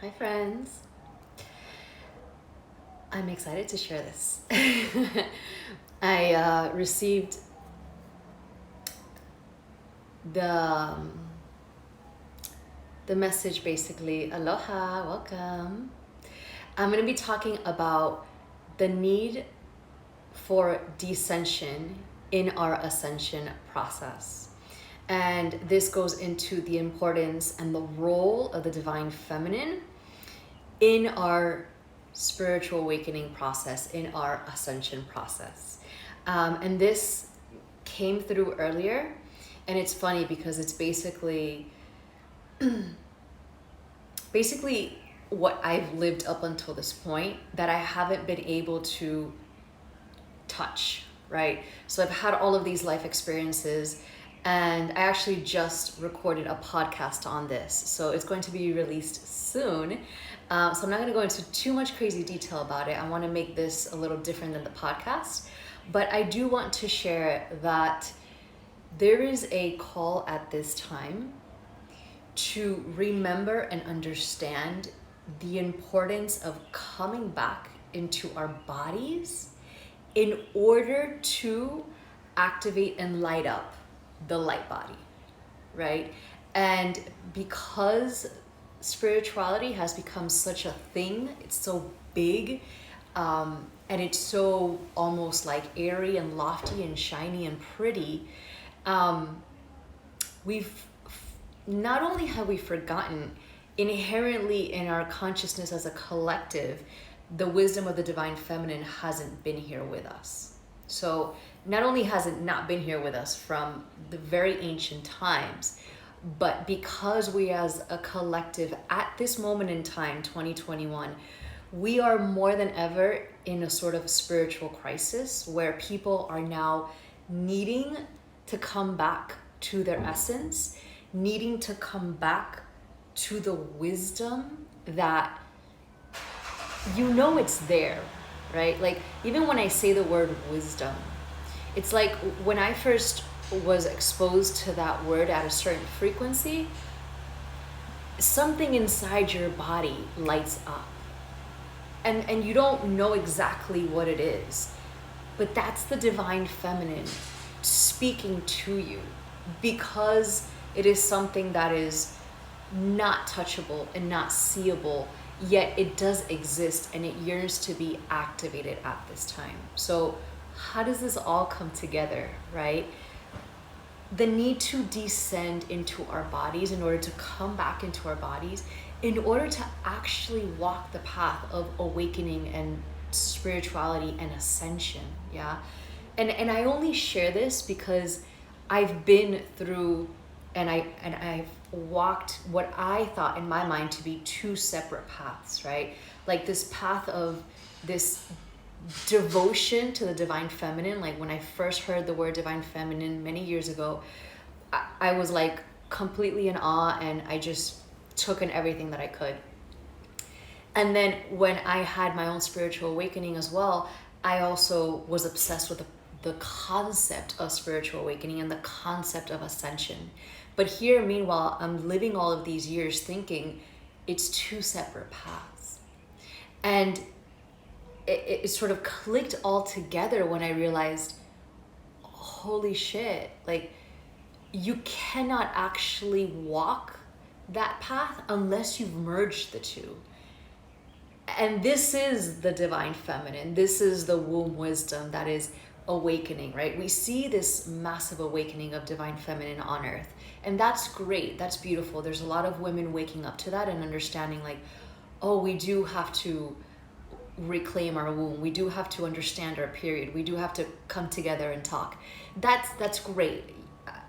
Hi friends. I'm excited to share this. I received the um, the message basically, aloha, welcome. I'm going to be talking about the need for descension in our ascension process. And this goes into the importance and the role of the divine feminine in our spiritual awakening process, in our ascension process. And this came through earlier, and it's funny because it's basically what I've lived up until this point that I haven't been able to touch, right? So I've had all of these life experiences, and I actually just recorded a podcast on this. So it's going to be released soon. So I'm not going to go into too much crazy detail about it. I want to make this a little different than the podcast. But I do want to share that there is a call at this time to remember and understand the importance of coming back into our bodies in order to activate and light up the light body, right? And because spirituality has become such a thing, it's so big, and it's so almost like airy and lofty and shiny and pretty, we've not only have we forgotten inherently in our consciousness as a collective, the wisdom of the divine feminine hasn't been here with us. So not only has it not been here with us from the very ancient times, but because we as a collective at this moment in time, 2021, we are more than ever in a sort of spiritual crisis where people are now needing to come back to their essence, needing to come back to the wisdom that it's there, right? Like, even when I say the word wisdom, it's like when I first was exposed to that word at a certain frequency, something inside your body lights up. And you don't know exactly what it is, but that's the divine feminine speaking to you, because it is something that is not touchable and not seeable, yet it does exist and it yearns to be activated at this time. So how does this all come together, right? The need to descend into our bodies in order to come back into our bodies, in order to actually walk the path of awakening and spirituality and ascension. Yeah. And I only share this because I've been through and I've walked what I thought in my mind to be two separate paths, right? Like this path of this devotion to the divine feminine. Like when I first heard the word divine feminine many years ago, I was like completely in awe, and I just took in everything that I could. And then when I had my own spiritual awakening as well, I also was obsessed with the concept of spiritual awakening and the concept of ascension. But here, meanwhile, I'm living all of these years thinking it's two separate paths. And it sort of clicked all together when I realized, holy shit, like, you cannot actually walk that path unless you've merged the two. And this is the divine feminine. This is the womb wisdom that is awakening, right? We see this massive awakening of divine feminine on earth. And that's great. That's beautiful. There's a lot of women waking up to that and understanding, like, oh, we do have to reclaim our womb. We do have to understand our period. We do have to come together and talk. That's great.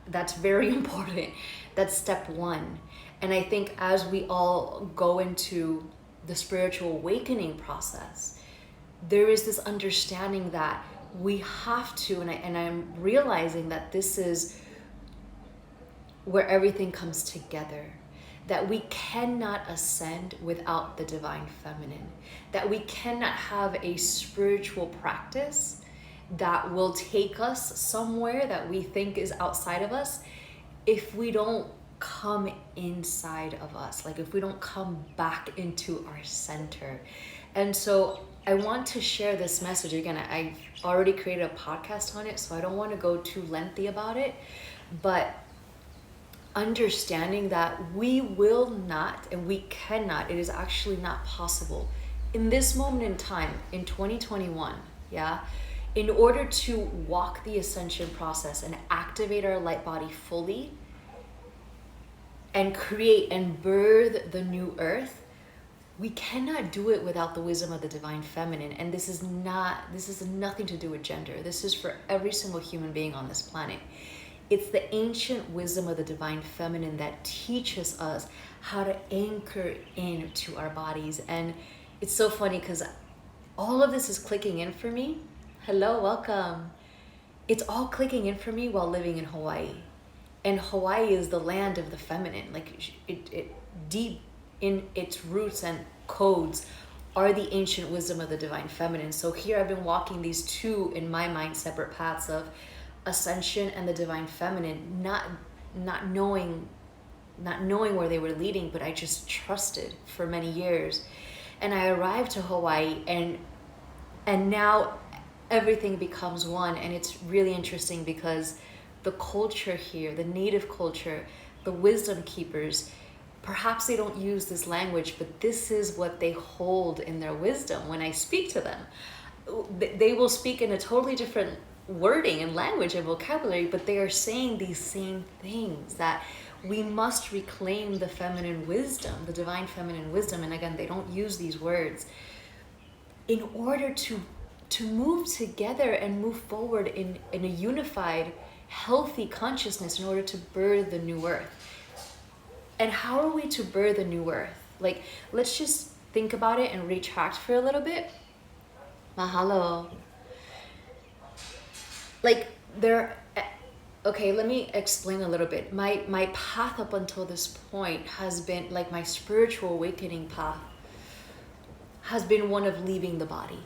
That's very important. That's step one. And I think as we all go into the spiritual awakening process, there is this understanding that we have to, and I'm realizing that this is where everything comes together, that we cannot ascend without the divine feminine, that we cannot have a spiritual practice that will take us somewhere that we think is outside of us if we don't come inside of us, like if we don't come back into our center. And so I want to share this message again. I've already created a podcast on it, so I don't want to go too lengthy about it, but understanding that we will not and we cannot, it is actually not possible in this moment in time in 2021, yeah, in order to walk the ascension process and activate our light body fully and create and birth the new earth, we cannot do it without the wisdom of the divine feminine. And this is nothing to do with gender. This is for every single human being on this planet. It's the ancient wisdom of the divine feminine that teaches us how to anchor into our bodies. And it's so funny because all of this is clicking in for me. Hello, welcome. It's all clicking in for me while living in Hawaii. And Hawaii is the land of the feminine. Like it deep in its roots and codes are the ancient wisdom of the divine feminine. So here I've been walking these two, in my mind, separate paths of ascension and the divine feminine, not knowing where they were leading, but I just trusted for many years. And I arrived to Hawaii, and now everything becomes one. And it's really interesting because the culture here, the native culture, the wisdom keepers, perhaps they don't use this language, but this is what they hold in their wisdom. When I speak to them, they will speak in a totally different wording and language and vocabulary, but they are saying these same things, that we must reclaim the feminine wisdom, the divine feminine wisdom. And again, they don't use these words in order to move together and move forward in a unified, healthy consciousness in order to birth the new earth. And how are we to birth the new earth? Like, let's just think about it and retract for a little bit. Mahalo. Like okay, let me explain a little bit. My path up until this point has been, like, my spiritual awakening path has been one of leaving the body,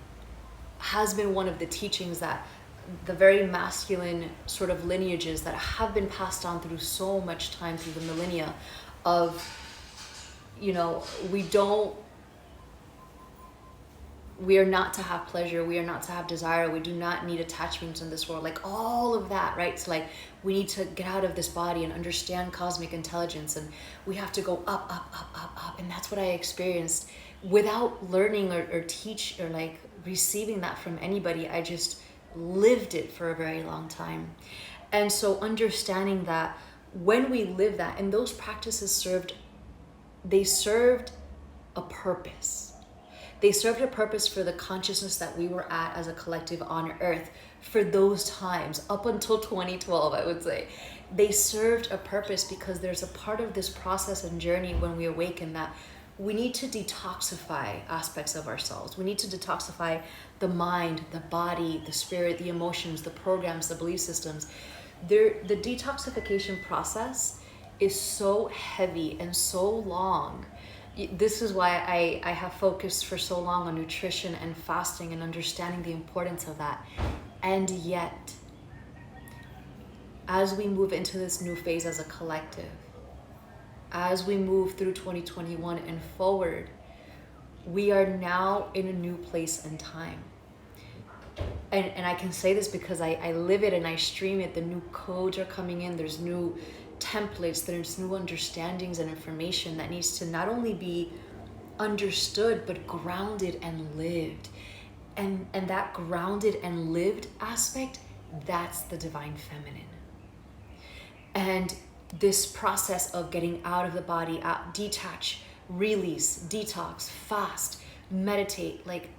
has been one of the teachings that the very masculine sort of lineages that have been passed on through so much time, through the millennia of, you know, we are not to have pleasure, we are not to have desire, we do not need attachments in this world, like all of that, right? So like, we need to get out of this body and understand cosmic intelligence, and we have to go up, up, up, up, up. And that's what I experienced without learning or teach or like receiving that from anybody. I just lived it for a very long time. And so understanding that when we live that, and those practices served a purpose. They served a purpose for the consciousness that we were at as a collective on earth for those times, up until 2012, I would say. They served a purpose because there's a part of this process and journey when we awaken that we need to detoxify aspects of ourselves. We need to detoxify the mind, the body, the spirit, the emotions, the programs, the belief systems. The detoxification process is so heavy and so long. This is why I have focused for so long on nutrition and fasting and understanding the importance of that. And yet, as we move into this new phase as a collective, as we move through 2021 and forward, we are now in a new place and time. And I can say this because I live it and I stream it. The new codes are coming in. There's new templates, there's new understandings and information that needs to not only be understood, but grounded and lived. And that grounded and lived aspect, that's the divine feminine. And this process of getting out of the body, detach, release, detox, fast, meditate, like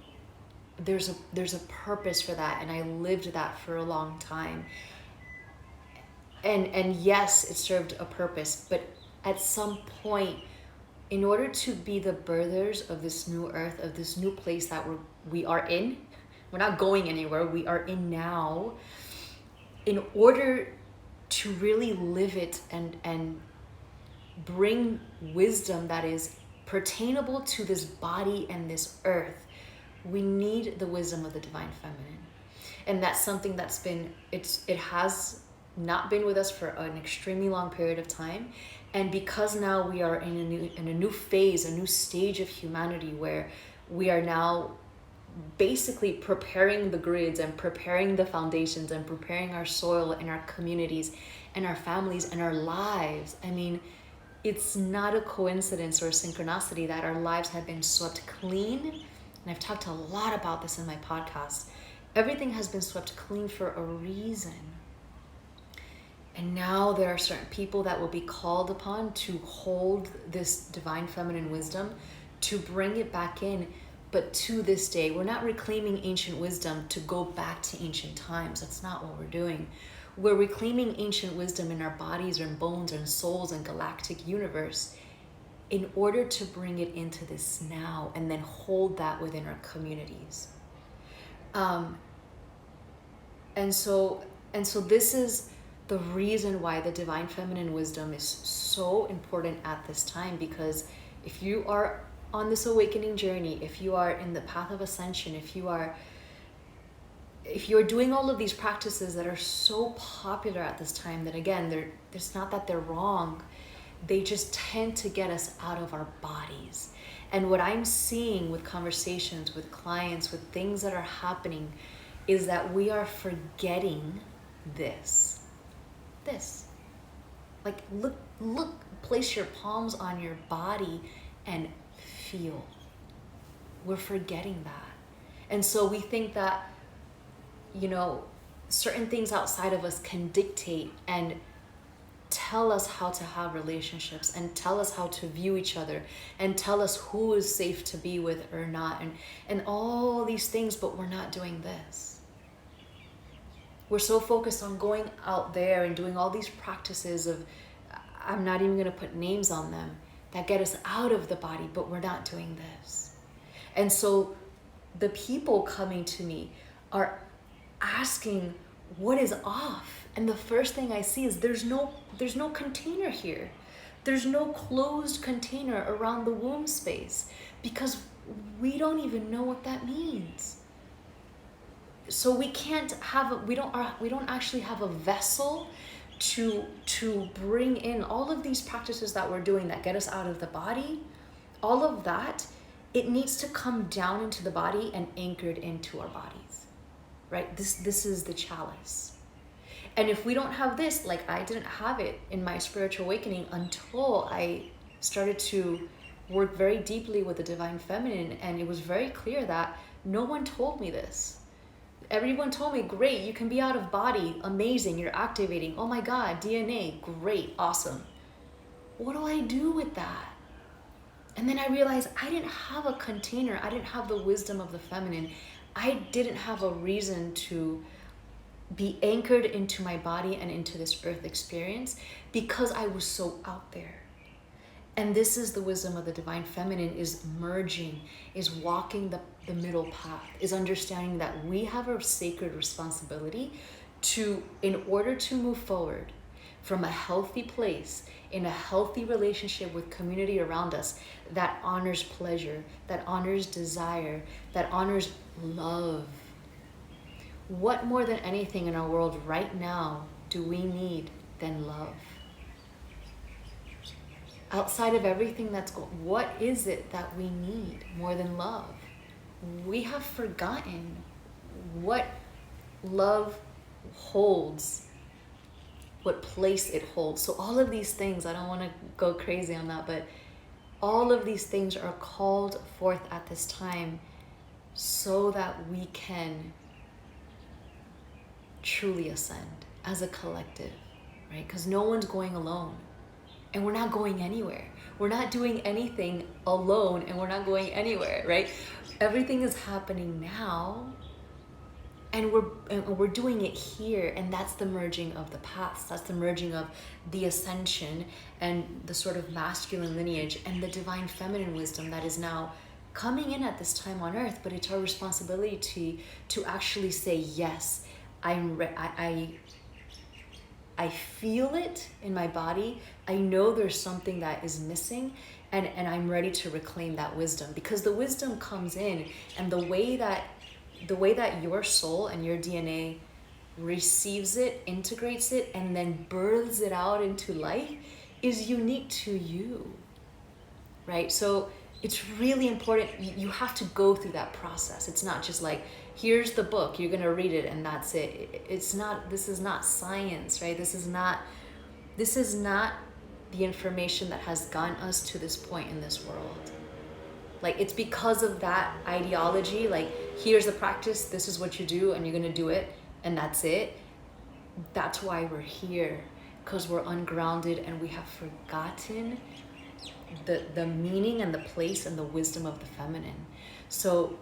there's a purpose for that. And I lived that for a long time. And yes, it served a purpose, but at some point, in order to be the birthers of this new earth, of this new place that we are in, we're not going anywhere, we are in now, in order to really live it and bring wisdom that is pertainable to this body and this earth, we need the wisdom of the divine feminine. And that's something that's been, it has not been with us for an extremely long period of time. And because now we are in a new phase, a new stage of humanity, where we are now basically preparing the grids and preparing the foundations and preparing our soil and our communities and our families and our lives. I mean, it's not a coincidence or a synchronicity that our lives have been swept clean. And I've talked a lot about this in my podcast. Everything has been swept clean for a reason. And now there are certain people that will be called upon to hold this divine feminine wisdom, to bring it back in. But to this day, we're not reclaiming ancient wisdom to go back to ancient times. That's not what we're doing. We're reclaiming ancient wisdom in our bodies and bones and souls and galactic universe in order to bring it into this now and then hold that within our communities. And so this is the reason why the divine feminine wisdom is so important at this time, because if you are on this awakening journey, if you are in the path of ascension, if you're doing all of these practices that are so popular at this time, that again, it's not that they're wrong, they just tend to get us out of our bodies. And what I'm seeing with conversations with clients, with things that are happening, is that we are forgetting this. Like, look, place your palms on your body and feel. We're forgetting that. And so we think that, certain things outside of us can dictate and tell us how to have relationships and tell us how to view each other and tell us who is safe to be with or not, and all these things, but we're not doing this. We're so focused on going out there and doing all these practices of, I'm not even going to put names on them, that get us out of the body, but we're not doing this. And so the people coming to me are asking, what is off? And the first thing I see is there's no container here. There's no closed container around the womb space, because we don't even know what that means. So we don't actually have a vessel to bring in all of these practices that we're doing that get us out of the body. All of that, it needs to come down into the body and anchored into our bodies, right? This is the chalice. And if we don't have this, like I didn't have it in my spiritual awakening until I started to work very deeply with the divine feminine, and it was very clear that no one told me this. Everyone told me, great, you can be out of body, amazing, you're activating, oh my God, DNA, great, awesome. What do I do with that? And then I realized I didn't have a container. I didn't have the wisdom of the feminine. I didn't have a reason to be anchored into my body and into this earth experience, because I was so out there. And this is the wisdom of the divine feminine, is merging, is walking the middle path, is understanding that we have a sacred responsibility in order to move forward from a healthy place, in a healthy relationship with community around us that honors pleasure, that honors desire, that honors love. What more than anything in our world right now do we need than love? Outside of everything that's going, what is it that we need more than love? We have forgotten what love holds, what place it holds. So all of these things, I don't want to go crazy on that, but all of these things are called forth at this time so that we can truly ascend as a collective, right? Because no one's going alone. And we're not going anywhere. We're not doing anything alone, and we're not going anywhere, right? Everything is happening now, and we're doing it here, and that's the merging of the paths. That's the merging of the ascension and the sort of masculine lineage and the divine feminine wisdom that is now coming in at this time on earth. But it's our responsibility to actually say, yes, I feel it in my body. I know there's something that is missing, and I'm ready to reclaim that wisdom, because the wisdom comes in, and the way that your soul and your DNA receives it, integrates it, and then births it out into life is unique to you, right? So it's really important. You have to go through that process. It's not just like, here's the book, you're gonna read it and that's it. It's not, this is not science, right? This is not the information that has gotten us to this point in this world. Like, it's because of that ideology, like, here's the practice, this is what you do, and you're gonna do it, and that's it. That's why we're here, because we're ungrounded and we have forgotten the meaning and the place and the wisdom of the feminine. So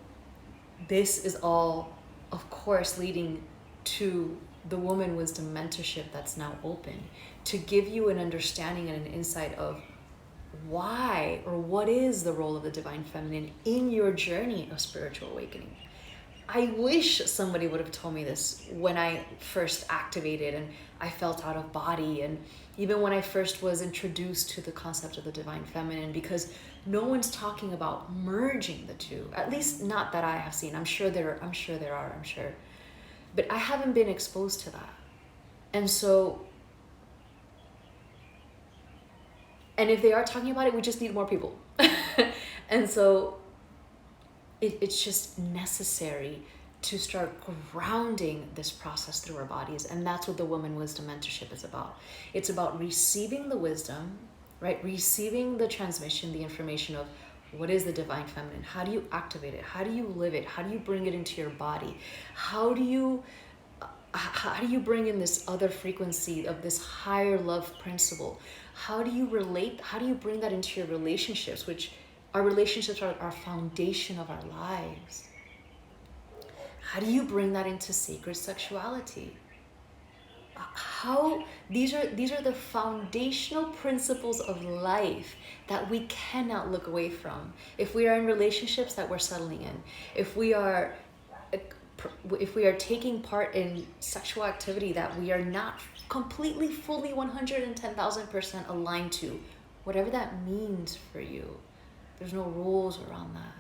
this is all, of course, leading to the Woman Wisdom Mentorship that's now open, to give you an understanding and an insight of why or what is the role of the divine feminine in your journey of spiritual awakening. I wish somebody would have told me this when I first activated and I felt out of body, and even when I first was introduced to the concept of the divine feminine, because no one's talking about merging the two, at least not that I have seen. I'm sure there are, but I haven't been exposed to that. And so, and if they are talking about it, we just need more people. And so it's just necessary to start grounding this process through our bodies. And that's what the Woman Wisdom Mentorship is about. It's about receiving the wisdom, right? Receiving the transmission, the information of what is the divine feminine? How do you activate it? How do you live it? How do you bring it into your body? How do you bring in this other frequency of this higher love principle? How do you relate? How do you bring that into your relationships, which our relationships are our foundation of our lives? How do you bring that into sacred sexuality? These are the foundational principles of life that we cannot look away from. If we are in relationships that we're settling in, if we are taking part in sexual activity that we are not completely, fully, 110,000% aligned to, whatever that means for you, there's no rules around that.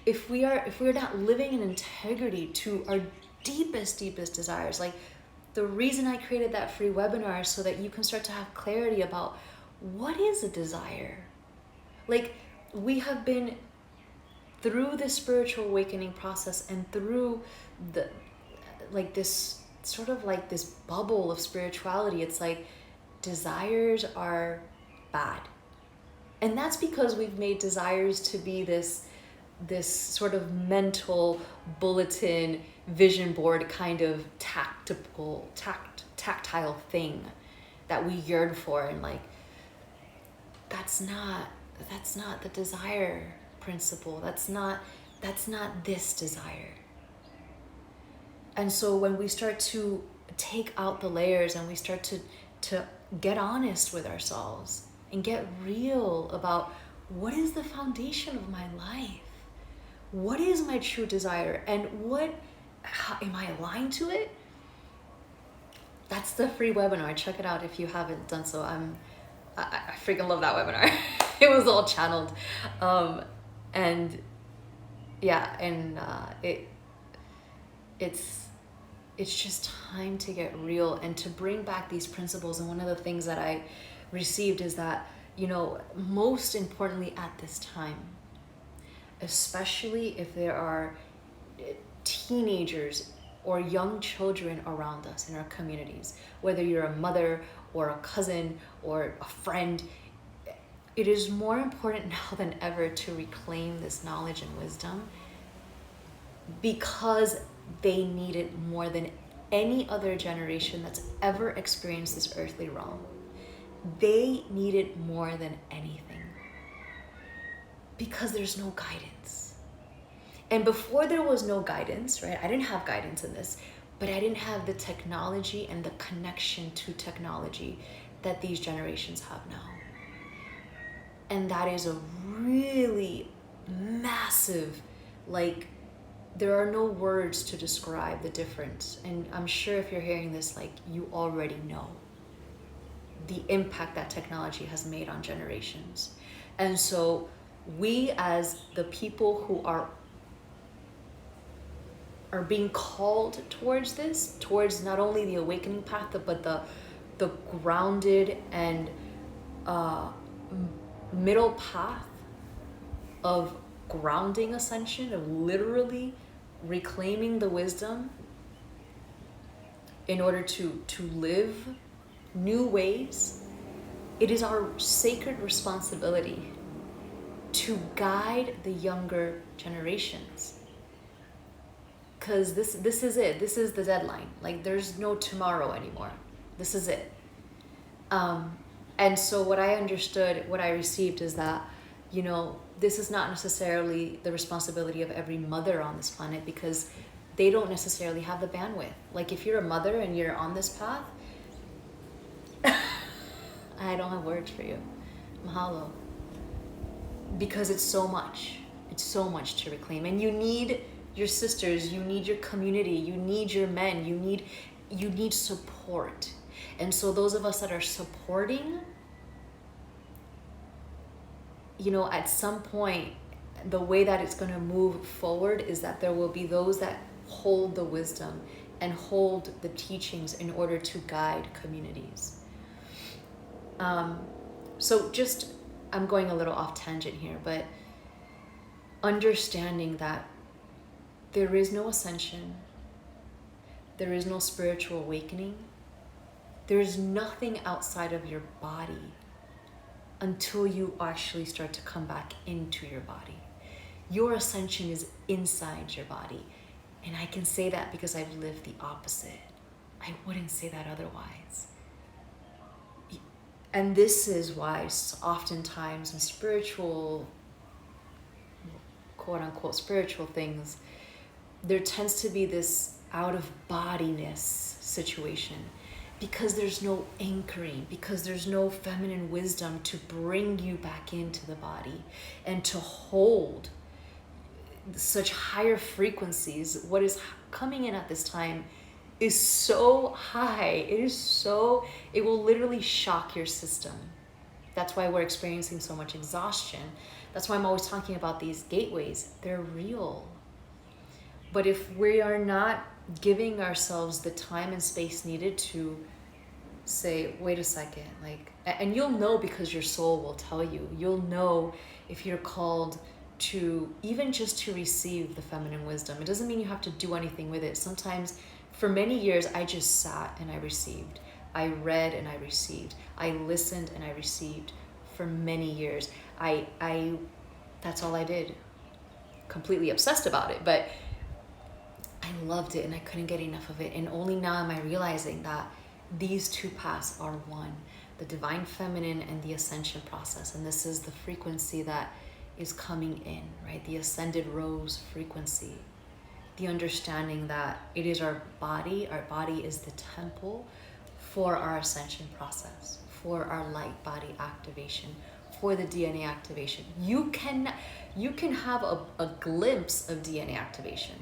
If we are not living in integrity to our deepest desires, like the reason I created that free webinar is so that you can start to have clarity about what is a desire. Like, we have been through the spiritual awakening process and through this bubble of spirituality. It's like desires are bad. And that's because we've made desires to be this sort of mental bulletin, vision board kind of tactile thing that we yearn for. And like, that's not the desire principle. That's not this desire. And so when we start to take out the layers and we start to get honest with ourselves and get real about what is the foundation of my life, what is my true desire, and how am I aligned to it? That's the free webinar. Check it out if you haven't done so. I freaking love that webinar. It was all channeled. It's just time to get real and to bring back these principles. And one of the things that I received is that, most importantly at this time, especially if there are teenagers or young children around us in our communities, whether you're a mother or a cousin or a friend, it is more important now than ever to reclaim this knowledge and wisdom, because they need it more than any other generation that's ever experienced this earthly realm. They need it more than anything, because there's no guidance. And before there was no guidance, right? I didn't have guidance in this, but I didn't have the technology and the connection to technology that these generations have now. And that is a really massive, there are no words to describe the difference. And I'm sure if you're hearing this, you already know the impact that technology has made on generations. And so we, as the people who are being called towards not only the awakening path, but the the grounded and middle path of grounding ascension, of literally reclaiming the wisdom in order to live new ways. It is our sacred responsibility to guide the younger generations. Because this is it. This is the deadline. Like, there's no tomorrow anymore. This is it. And so what I understood, what I received is that, you know, this is not necessarily the responsibility of every mother on this planet, because they don't necessarily have the bandwidth. Like, if you're a mother and you're on this path, I don't have words for you. Mahalo. Because it's so much. It's so much to reclaim. And you need your sisters, you need your community, you need your men, you need support. And so those of us that are supporting, you know, at some point, the way that it's going to move forward is that there will be those that hold the wisdom and hold the teachings in order to guide communities. So just, I'm going a little off tangent here, but understanding that there is no ascension, there is no spiritual awakening, there is nothing outside of your body until you actually start to come back into your body. Your ascension is inside your body. And I can say that because I've lived the opposite. I wouldn't say that otherwise. And this is why oftentimes in spiritual, quote unquote, spiritual things, there tends to be this out of bodiness situation, because there's no anchoring, because there's no feminine wisdom to bring you back into the body and to hold such higher frequencies. What is coming in at this time is so high. It will literally shock your system. That's why we're experiencing so much exhaustion. That's why I'm always talking about these gateways. They're real. But if we are not giving ourselves the time and space needed to say, wait a second, like, and you'll know because your soul will tell you. You'll know if you're called to even just to receive the feminine wisdom. It doesn't mean you have to do anything with it. Sometimes, for many years, I just sat and I received. I read and I received. I listened and I received. For many years, that's all I did. Completely obsessed about it, but I loved it and I couldn't get enough of it. And only now am I realizing that these two paths are one, the divine feminine and the ascension process. And this is the frequency that is coming in, right? The ascended rose frequency. The understanding that it is our body is the temple for our ascension process, for our light body activation, for the DNA activation. You can have a glimpse of DNA activation,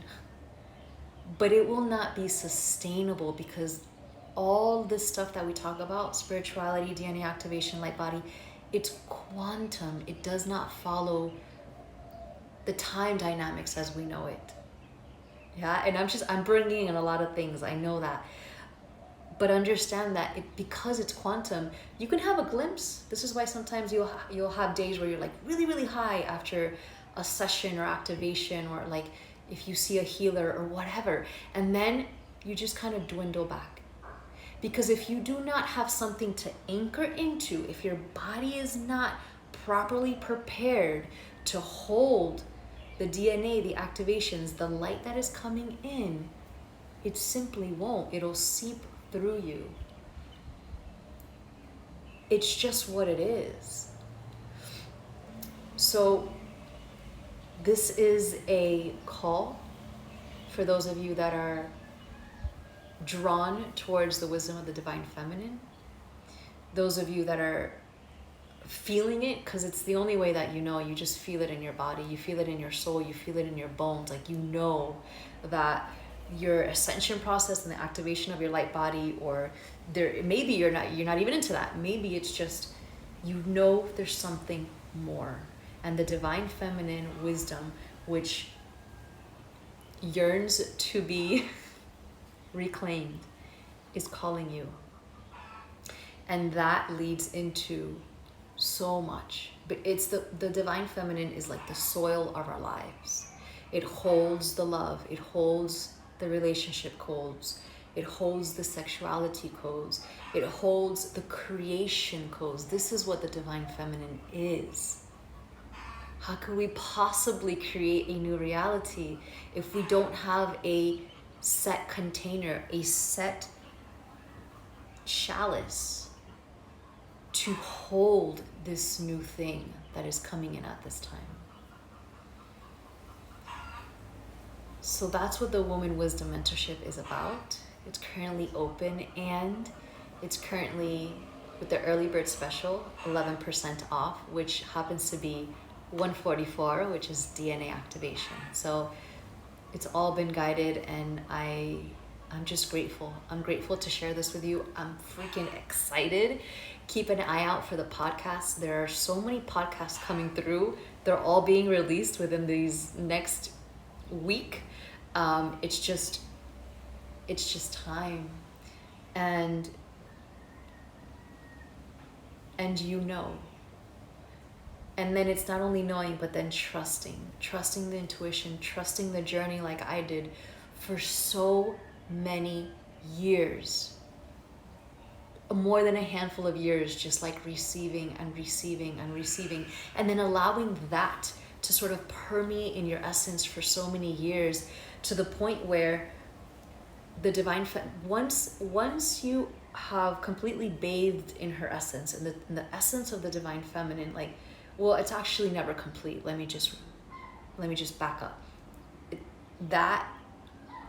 but it will not be sustainable, because all this stuff that we talk about, spirituality, DNA activation, light body, it's quantum. It does not follow the time dynamics as we know it. Yeah, and I'm bringing in a lot of things, I know that. But understand that because it's quantum, you can have a glimpse. This is why sometimes you'll have days where you're like really, really high after a session or activation, or like if you see a healer or whatever, and then you just kind of dwindle back. Because if you do not have something to anchor into, if your body is not properly prepared to hold the DNA, the activations, the light that is coming in, it simply won't. It'll seep through you. It's just what it is. So this is a call for those of you that are drawn towards the wisdom of the divine feminine. Those of you that are feeling it, because it's the only way that you know. You just feel it in your body, you feel it in your soul, you feel it in your bones. Like, you know that your ascension process and the activation of your light body, or there, maybe you're not even into that. Maybe it's just, you know, there's something more. And the divine feminine wisdom, which yearns to be reclaimed, is calling you. And that leads into so much. But it's the divine feminine is like the soil of our lives. It holds the love, it holds the relationship codes, it holds the sexuality codes, it holds the creation codes. This is what the divine feminine is. How could we possibly create a new reality if we don't have a set container, a set chalice to hold this new thing that is coming in at this time? So that's what the Woman Wisdom Mentorship is about. It's currently open, and it's currently with the early bird special, 11% off, which happens to be 144, which is DNA activation. So it's all been guided, and I'm just grateful. I'm grateful to share this with you. I'm freaking excited. Keep an eye out for the podcast. There are so many podcasts coming through. They're all being released within these next week. It's just time, and you know. And then it's not only knowing, but then trusting the intuition, trusting the journey like I did for so many years, more than a handful of years, just like receiving and receiving and receiving, and then allowing that to sort of permeate in your essence for so many years, to the point where the divine, once you have completely bathed in her essence, in the essence of the divine feminine, like, well, it's actually never complete. Let me just back up. That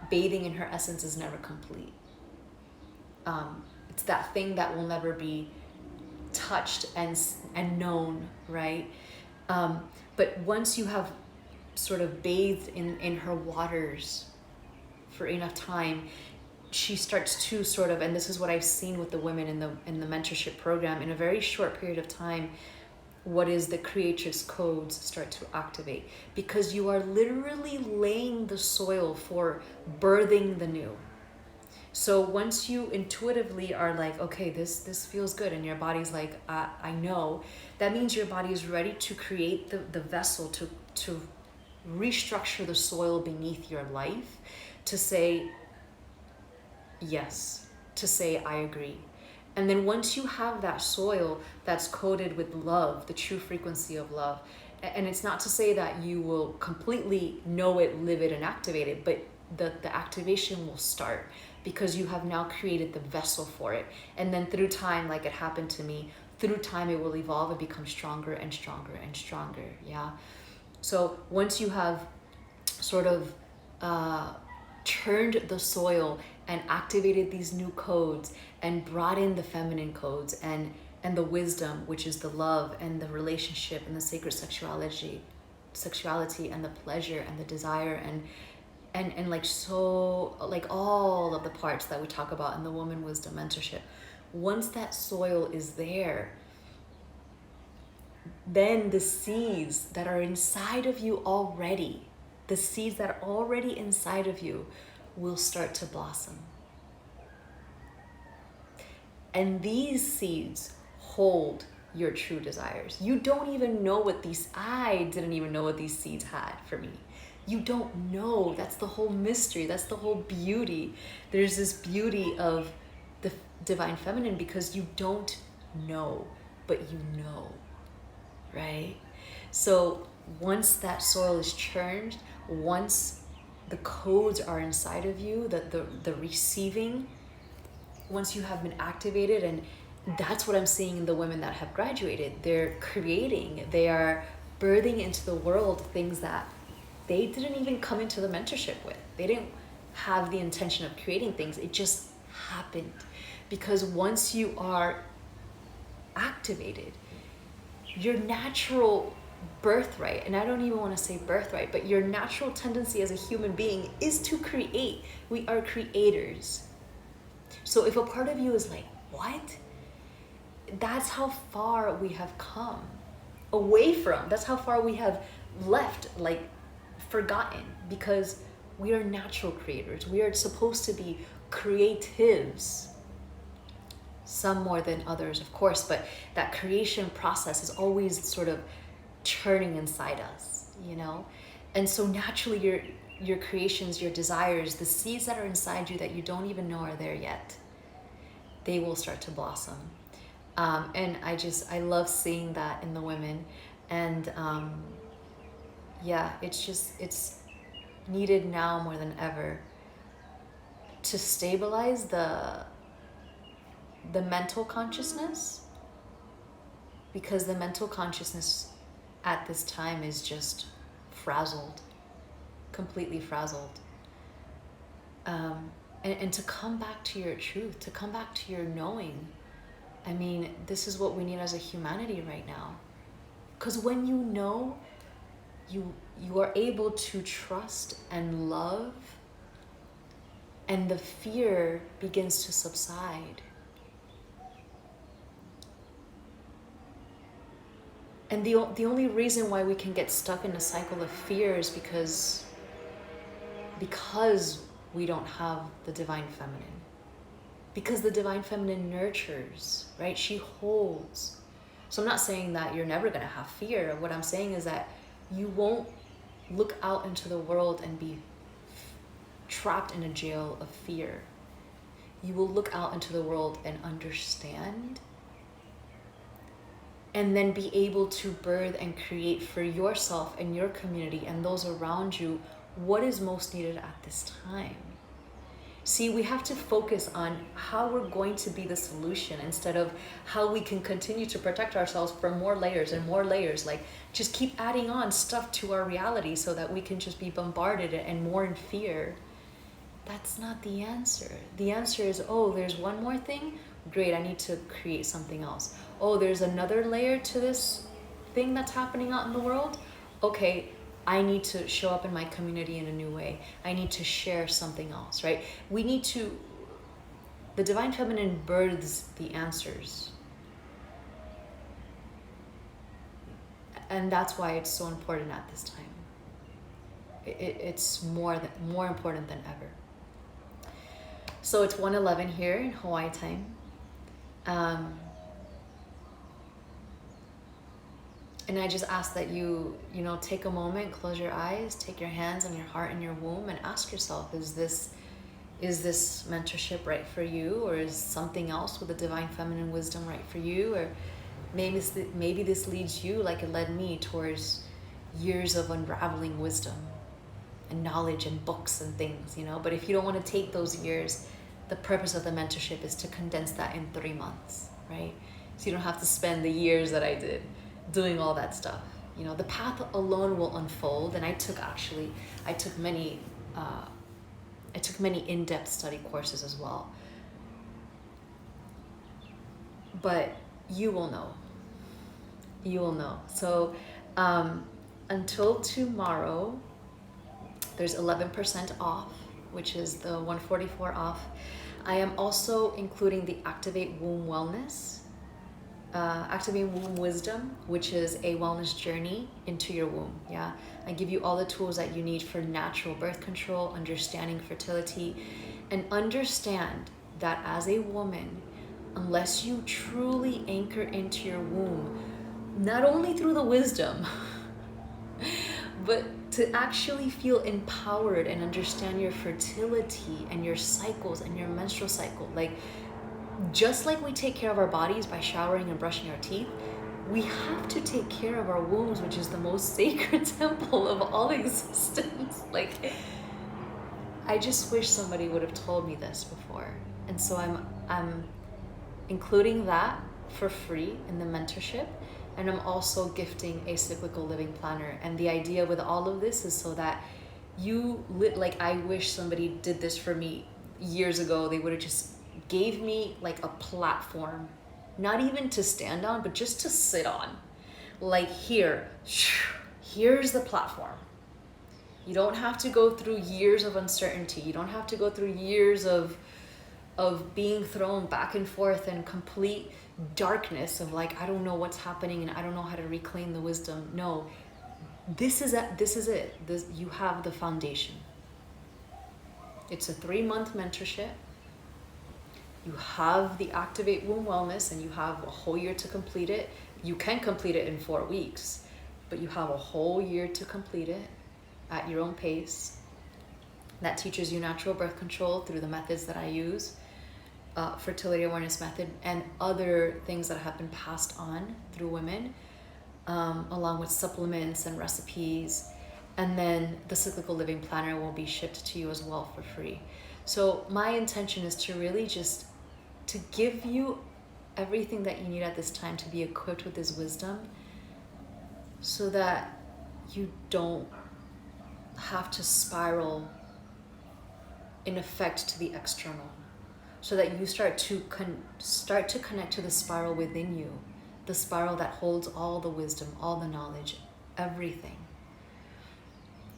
bathing in her essence is never complete. It's that thing that will never be touched and known, right? But once you have sort of bathed in her waters for enough time, she starts to sort of, and this is what I've seen with the women in the mentorship program, in a very short period of time, what is the creatrix codes start to activate, because you are literally laying the soil for birthing the new. So once you intuitively are like, okay, this feels good, and your body's like, I know, that means your body is ready to create the vessel to restructure the soil beneath your life, to say yes, to say I agree. And then once you have that soil that's coated with love, the true frequency of love, and it's not to say that you will completely know it, live it, and activate it, but the activation will start, because you have now created the vessel for it. And then through time, like it happened to me, through time it will evolve and become stronger and stronger and stronger, yeah? So once you have sort of turned the soil and activated these new codes and brought in the feminine codes and the wisdom, which is the love and the relationship and the sacred sexuality and the pleasure and the desire and like, so like all of the parts that we talk about in the Woman Wisdom Mentorship, once that soil is there, then the seeds that are inside of you already, the seeds that are already inside of you, will start to blossom. And these seeds hold your true desires. You don't even know what I didn't even know what these seeds had for me. You don't know. That's the whole mystery. That's the whole beauty. There's this beauty of the divine feminine, because you don't know, but you know, right? So once that soil is churned, once the codes are inside of you, the receiving, once you have been activated, and that's what I'm seeing in the women that have graduated. They're creating, they are birthing into the world things that they didn't even come into the mentorship with. They didn't have the intention of creating things. It just happened. Because once you are activated, your natural birthright, and I don't even want to say birthright, but your natural tendency as a human being is to create. We are creators. So if a part of you is like, what? That's how far we have come away from. That's how far we have left, like, forgotten, because we are natural creators. We are supposed to be creatives. Some more than others, of course, but that creation process is always sort of churning inside us, you know? And so naturally your creations, your desires, the seeds that are inside you that you don't even know are there yet, they will start to blossom. And I love seeing that in the women. And yeah, it's needed now more than ever to stabilize the mental consciousness, because the mental consciousness at this time is just frazzled, completely frazzled. And to come back to your truth, to come back to your knowing. I mean, this is what we need as a humanity right now. Because when you know, you are able to trust and love, and the fear begins to subside. And the only reason why we can get stuck in a cycle of fear is because we don't have the divine feminine. Because the divine feminine nurtures, right? She holds. So I'm not saying that you're never going to have fear. What I'm saying is that you won't look out into the world and be trapped in a jail of fear. You will look out into the world and understand, and then be able to birth and create for yourself and your community and those around you what is most needed at this time. See, we have to focus on how we're going to be the solution instead of how we can continue to protect ourselves from more layers and more layers. Like, just keep adding on stuff to our reality so that we can just be bombarded and more in fear. That's not the answer. The answer is, oh, there's one more thing? Great, I need to create something else. Oh, there's another layer to this thing that's happening out in the world? Okay, I need to show up in my community in a new way. I need to share something else, right? The divine feminine births the answers. And that's why it's so important at this time. It's more important than ever. So it's 1:11 here in Hawaii time. And I just ask that you take a moment, close your eyes, take your hands on your heart and your womb, and ask yourself, is this mentorship right for you? Or is something else with the divine feminine wisdom right for you? Or maybe this leads you, like it led me, towards years of unraveling wisdom and knowledge and books and things, But if you don't want to take those years, the purpose of the mentorship is to condense that in 3 months, right? So you don't have to spend the years that I did doing all that stuff. The path alone will unfold. And I took many in-depth study courses as well. But you will know. So until tomorrow, there's 11% off, which is the 144 off. I am also including the Activate Womb Wellness, Activate Womb Wisdom, which is a wellness journey into your womb. Yeah, I give you all the tools that you need for natural birth control, understanding fertility, and understand that as a woman, unless you truly anchor into your womb, not only through the wisdom, but to actually feel empowered and understand your fertility and your cycles and your menstrual cycle. Like, just like we take care of our bodies by showering and brushing our teeth, we have to take care of our wombs, which is the most sacred temple of all existence. Like, I just wish somebody would have told me this before. And so I'm including that for free in the mentorship. And I'm also gifting a cyclical living planner. And the idea with all of this is so that I wish somebody did this for me years ago. They would have just gave me like a platform, not even to stand on, but just to sit on. Like, here's the platform. You don't have to go through years of uncertainty. You don't have to go through years of being thrown back and forth and complete darkness of like, I don't know what's happening and I don't know how to reclaim the wisdom. No, this is it. You have the foundation. It's a 3-month mentorship. You have the Activate Womb Wellness, and you have a whole year to complete it. You can complete it in 4 weeks, but you have a whole year to complete it at your own pace. That teaches you natural birth control through the methods that I use, fertility awareness method, and other things that have been passed on through women, along with supplements and recipes. And then the cyclical living planner will be shipped to you as well for free. So my intention is to really just to give you everything that you need at this time to be equipped with this wisdom, so that you don't have to spiral in effect to the external, so that you start to connect to the spiral within you, the spiral that holds all the wisdom, all the knowledge, everything.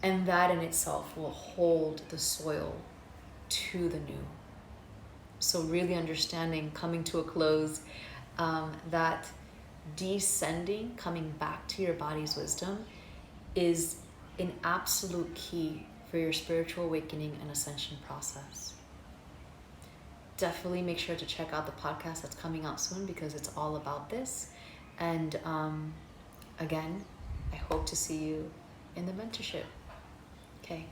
And that in itself will hold the soil to the new. So really understanding, coming to a close, that descending, coming back to your body's wisdom is an absolute key for your spiritual awakening and ascension process. Definitely make sure to check out the podcast that's coming out soon, because it's all about this. And again, I hope to see you in the mentorship. Okay,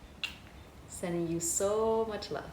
sending you so much love.